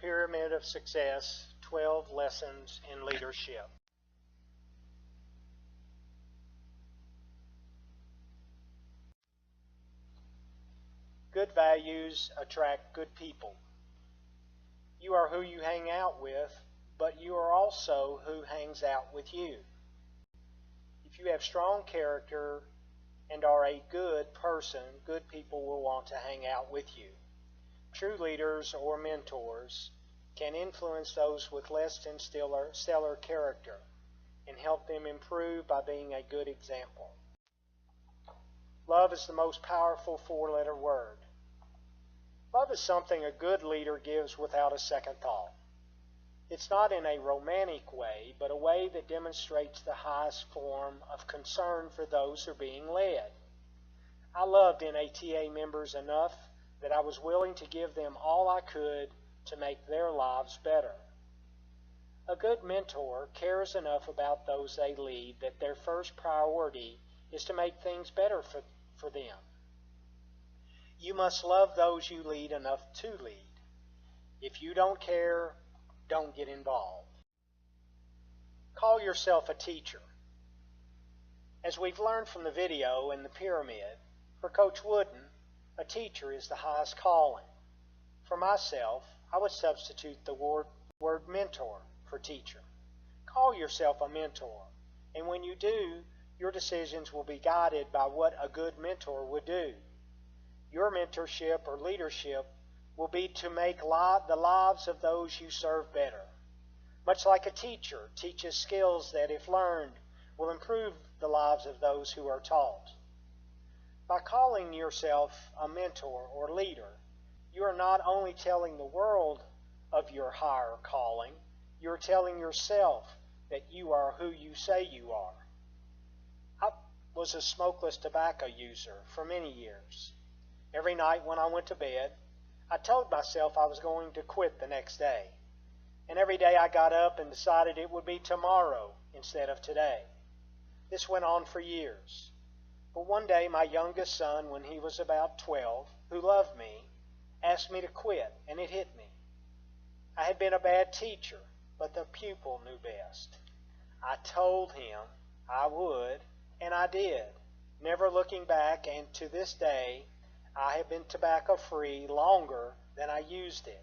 Pyramid of Success, 12 Lessons in Leadership. Good values attract good people. You are who you hang out with, but you are also who hangs out with you. If you have strong character and are a good person, good people will want to hang out with you. True leaders or mentors can influence those with less than stellar character and help them improve by being a good example. Love is the most powerful four-letter word. Love is something a good leader gives without a second thought. It's not in a romantic way, but a way that demonstrates the highest form of concern for those who are being led. I loved NATA members enough that I was willing to give them all I could to make their lives better. A good mentor cares enough about those they lead that their first priority is to make things better for them. You must love those you lead enough to lead. If you don't care, don't get involved. Call yourself a teacher. As we've learned from the video in the pyramid, for Coach Wooden, a teacher is the highest calling. For myself, I would substitute the word mentor for teacher. Call yourself a mentor, and when you do, your decisions will be guided by what a good mentor would do. Your mentorship or leadership will be to make the lives of those you serve better. Much like a teacher teaches skills that, if learned, will improve the lives of those who are taught. By calling yourself a mentor or leader, you are not only telling the world of your higher calling, you are telling yourself that you are who you say you are. I was a smokeless tobacco user for many years. Every night when I went to bed, I told myself I was going to quit the next day. And every day I got up and decided it would be tomorrow instead of today. This went on for years. But one day my youngest son, when he was about 12, who loved me, asked me to quit, and it hit me. I had been a bad teacher, but the pupil knew best. I told him I would, and I did, never looking back, and to this day, I have been tobacco-free longer than I used it.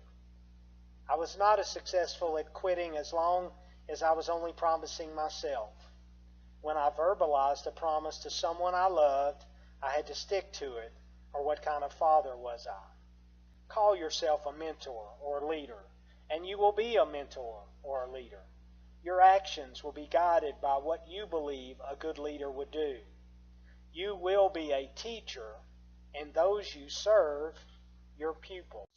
I was not as successful at quitting as long as I was only promising myself. When I verbalized a promise to someone I loved, I had to stick to it, or what kind of father was I? Call yourself a mentor or a leader, and you will be a mentor or a leader. Your actions will be guided by what you believe a good leader would do. You will be a teacher, and those you serve, your pupils.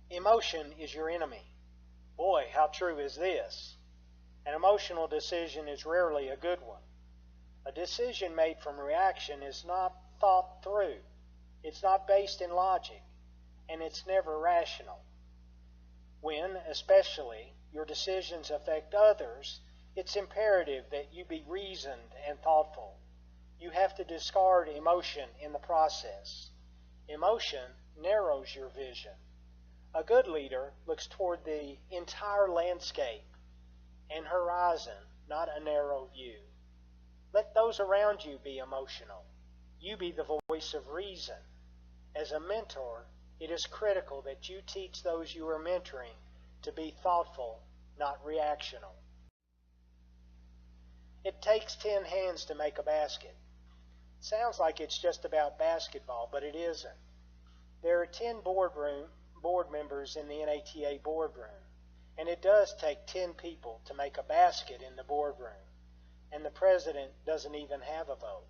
Emotion is your enemy. Boy, how true is this? An emotional decision is rarely a good one. A decision made from reaction is not thought through. It's not based in logic, and it's never rational. When, especially, your decisions affect others, it's imperative that you be reasoned and thoughtful. You have to discard emotion in the process. Emotion narrows your vision. A good leader looks toward the entire landscape and horizon, not a narrow view. Let those around you be emotional. You be the voice of reason. As a mentor, it is critical that you teach those you are mentoring to be thoughtful, not reactional. It takes 10 hands to make a basket. Sounds like it's just about basketball, but it isn't. There are 10 board members in the NATA boardroom, and it does take 10 people to make a basket in the boardroom, and the president doesn't even have a vote.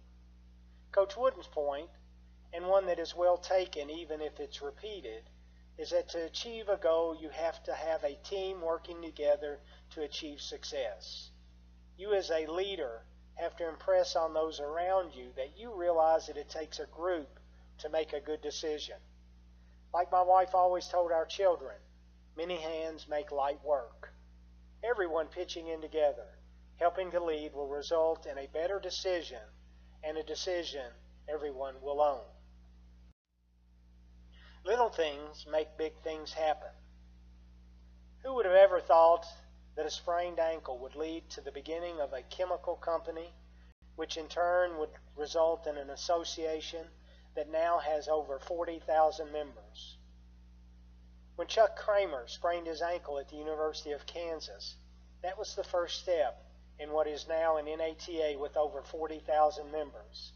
Coach Wooden's point, and one that is well taken even if it's repeated, is that to achieve a goal you have to have a team working together to achieve success. You as a leader have to impress on those around you that you realize that it takes a group to make a good decision. Like my wife always told our children, many hands make light work. Everyone pitching in together, helping to lead, will result in a better decision, and a decision everyone will own. Little Little things make big things happen. Who would have ever thought that a sprained ankle would lead to the beginning of a chemical company, which in turn would result in an association that now has over 40,000 members? When Chuck Kramer sprained his ankle at the University of Kansas, that was the first step in what is now an NATA with over 40,000 members.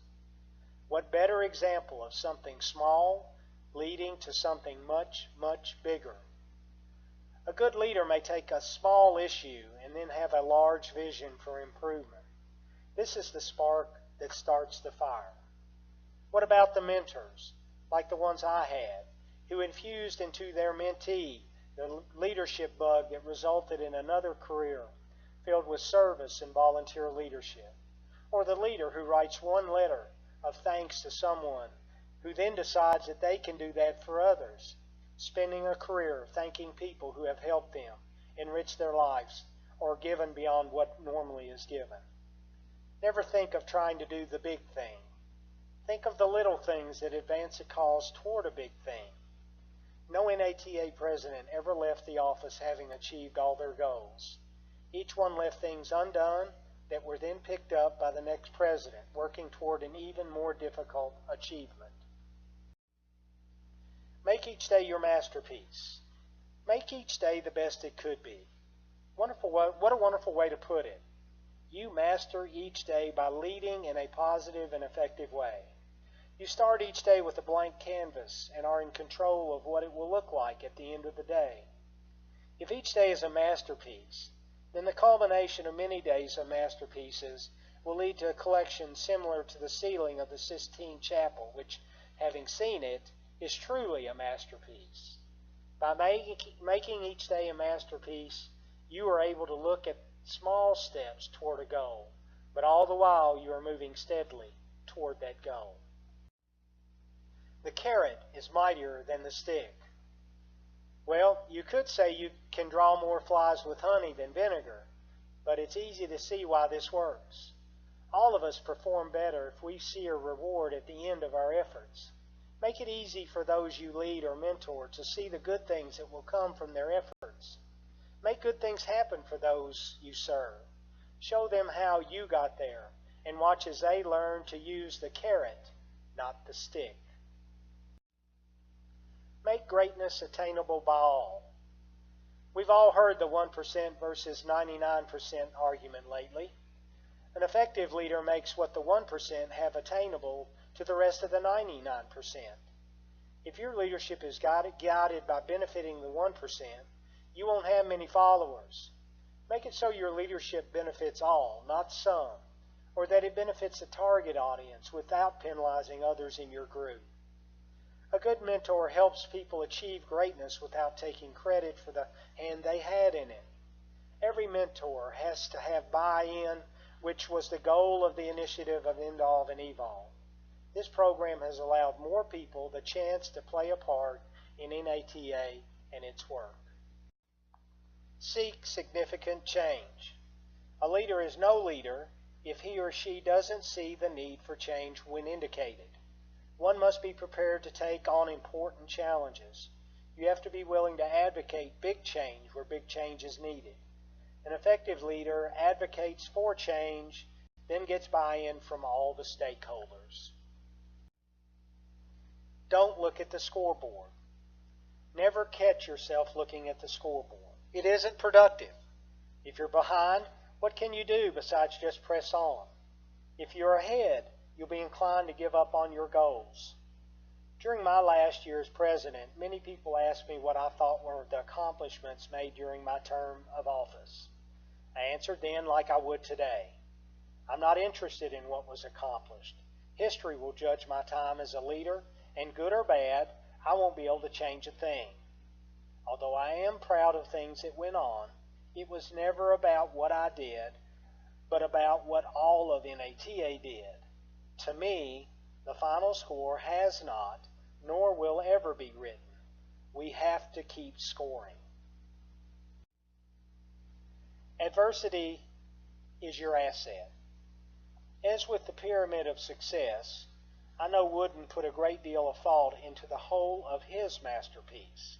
What better example of something small leading to something much, much bigger? A good leader may take a small issue and then have a large vision for improvement. This is the spark that starts the fire. What about the mentors, like the ones I had, who infused into their mentee the leadership bug that resulted in another career filled with service and volunteer leadership? Or the leader who writes one letter of thanks to someone who then decides that they can do that for others, spending a career thanking people who have helped them, enriched their lives, or given beyond what normally is given. Never think of trying to do the big thing. Think of the little things that advance a cause toward a big thing. No NATA president ever left the office having achieved all their goals. Each one left things undone that were then picked up by the next president, working toward an even more difficult achievement. Make each day your masterpiece. Make each day the best it could be. What a wonderful way to put it. You master each day by leading in a positive and effective way. You start each day with a blank canvas and are in control of what it will look like at the end of the day. If each day is a masterpiece, then the culmination of many days of masterpieces will lead to a collection similar to the ceiling of the Sistine Chapel, which, having seen it, is truly a masterpiece. By making each day a masterpiece, you are able to look at small steps toward a goal, but all the while you are moving steadily toward that goal. The carrot is mightier than the stick. Well, you could say you can draw more flies with honey than vinegar, but it's easy to see why this works. All of us perform better if we see a reward at the end of our efforts. Make it easy for those you lead or mentor to see the good things that will come from their efforts. Make good things happen for those you serve. Show them how you got there, and watch as they learn to use the carrot, not the stick. Make greatness attainable by all. We've all heard the 1% versus 99% argument lately. An effective leader makes what the 1% have attainable to the rest of the 99%. If your leadership is guided by benefiting the 1%, you won't have many followers. Make it so your leadership benefits all, not some, or that it benefits the target audience without penalizing others in your group. A good mentor helps people achieve greatness without taking credit for the hand they had in it. Every mentor has to have buy-in, which was the goal of the initiative of Indolve and Evolve. This program has allowed more people the chance to play a part in NATA and its work. Seek significant change. A leader is no leader if he or she doesn't see the need for change when indicated. One must be prepared to take on important challenges. You have to be willing to advocate big change where big change is needed. An effective leader advocates for change, then gets buy-in from all the stakeholders. Don't look at the scoreboard. Never catch yourself looking at the scoreboard. It isn't productive. If you're behind, what can you do besides just press on? If you're ahead, you'll be inclined to give up on your goals. During my last year as president, many people asked me what I thought were the accomplishments made during my term of office. I answered then like I would today. I'm not interested in what was accomplished. History will judge my time as a leader, and good or bad, I won't be able to change a thing. Although I am proud of things that went on, it was never about what I did, but about what all of NATA did. To me, the final score has not, nor will ever be written. We have to keep scoring. Adversity is your asset. As with the pyramid of success, I know Wooden put a great deal of thought into the whole of his masterpiece.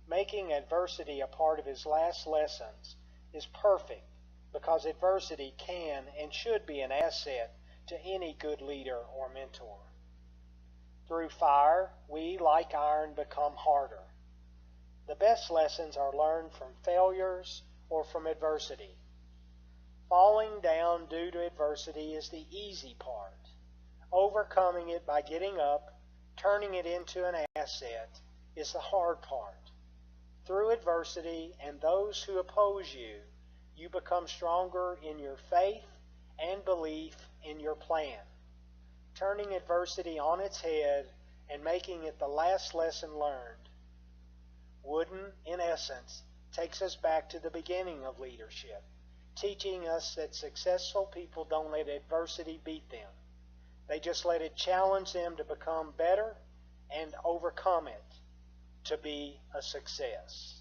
Making adversity a part of his last lessons is perfect because adversity can and should be an asset to any good leader or mentor. Through fire, we, like iron, become harder. The best lessons are learned from failures or from adversity. Falling down due to adversity is the easy part. Overcoming it by getting up, turning it into an asset, is the hard part. Through adversity and those who oppose you, you become stronger in your faith and belief in your plan. Turning adversity on its head and making it the last lesson learned. Wooden, in essence, takes us back to the beginning of leadership, teaching us that successful people don't let adversity beat them. They just let it challenge them to become better and overcome it to be a success.